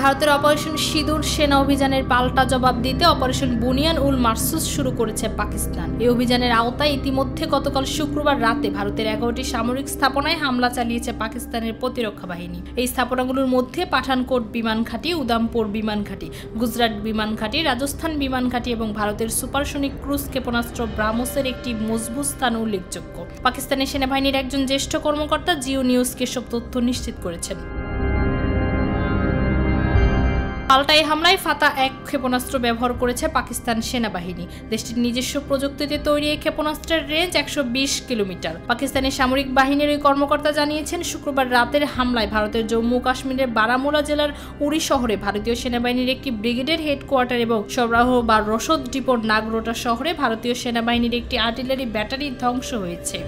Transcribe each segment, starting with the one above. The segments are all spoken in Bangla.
ভারতের অপারেশন সিঁদুর সেনা অভিযানের পাল্টা জবাব দিতে অপারেশন বুনিয়ান উল মারসুস শুরু করেছে পাকিস্তান। এই অভিযানের আওতায় ইতিমধ্যে গতকাল শুক্রবার রাতে ভারতের 11টি সামরিক স্থাপনায় হামলা চালিয়েছে পাকিস্তানের প্রতিরক্ষা বাহিনী। এই স্থাপনাগুলোর মধ্যে পাঠানকোট বিমান ঘাঁটি, উদামপুর বিমান ঘাঁটি, গুজরাট বিমান ঘাঁটি, রাজস্থান বিমান ঘাঁটি এবং ভারতের সুপারসনিক ক্রুজ ক্ষেপণাস্ত্র ব্রাহ্মসের একটি মজবুত স্থান উল্লেখযোগ্য। পাকিস্তানের সেনাবাহিনীর একজন জ্যেষ্ঠ কর্মকর্তা জিও নিউজকে এসব তথ্য নিশ্চিত করেছেন। পাল্টা এই হামলায় ফাতা-1 ক্ষেপণাস্ত্র ব্যবহার করেছে পাকিস্তান সেনাবাহিনী। দেশটির নিজস্ব প্রযুক্তিতে তৈরি এই ক্ষেপণাস্ত্রের রেঞ্জ 120 কিলোমিটার। পাকিস্তানের সামরিক বাহিনীর ওই কর্মকর্তা জানিয়েছেন, শুক্রবার রাতের হামলায় ভারতের জম্মু কাশ্মীরের বারামুলা জেলার উরি শহরে ভারতীয় সেনাবাহিনীর একটি ব্রিগেডের হেডকোয়ার্টার এবং সরবরাহ বা রসদ ডিপোর নাগরোটা শহরে ভারতীয় সেনাবাহিনীর একটি আর্টিলারি ব্যাটারি ধ্বংস হয়েছে।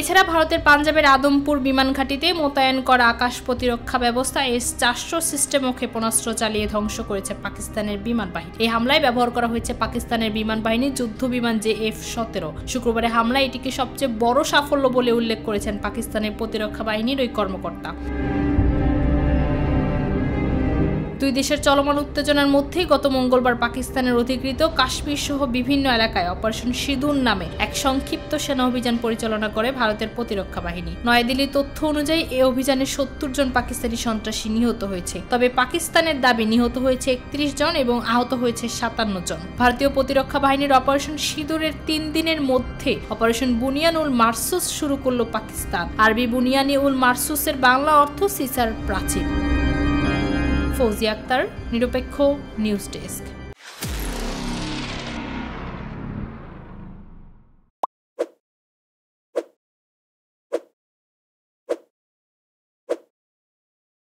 এছাড়া ভারতের পাঞ্জাবের আদমপুর বিমান ঘাঁটিতে মোতায়েন করা আকাশ প্রতিরক্ষা ব্যবস্থা S-400 সিস্টেম ও ক্ষেপণাস্ত্র চালিয়ে ধ্বংস করেছে পাকিস্তানের বিমান বাহিনী। এই হামলায় ব্যবহার করা হয়েছে পাকিস্তানের বিমান বাহিনীর যুদ্ধ বিমান F-17। শুক্রবারের হামলায় এটিকে সবচেয়ে বড় সাফল্য বলে উল্লেখ করেছেন পাকিস্তানের প্রতিরক্ষা বাহিনীর ওই কর্মকর্তা। দুই দেশের চলমান উত্তেজনার মধ্যেই গত মঙ্গলবার পাকিস্তানের অধিকৃত কাশ্মীর সহ বিভিন্ন এলাকায় অপারেশন সিঁদুর নামে এক সংক্ষিপ্ত সেনা অভিযান পরিচালনা করে ভারতের প্রতিরক্ষা বাহিনী। নয়াদিল্লির তথ্য অনুযায়ী এই অভিযানে 70 জন পাকিস্তানি সন্ত্রাসী নিহত হয়েছে। তবে পাকিস্তানের দাবি নিহত হয়েছে 31 জন এবং আহত হয়েছে 57 জন। ভারতীয় প্রতিরক্ষা বাহিনীর অপারেশন সিঁদুরের 3 দিনের মধ্যে অপারেশন বুনিয়ান উল মারসুস শুরু করল পাকিস্তান। আরবি বুনিয়ানি উল মারসুসের বাংলা অর্থ সিসার প্রাচীর। ফৌজিয়া আক্তার, নিরপেক্ষ নিউজ ডেস্ক।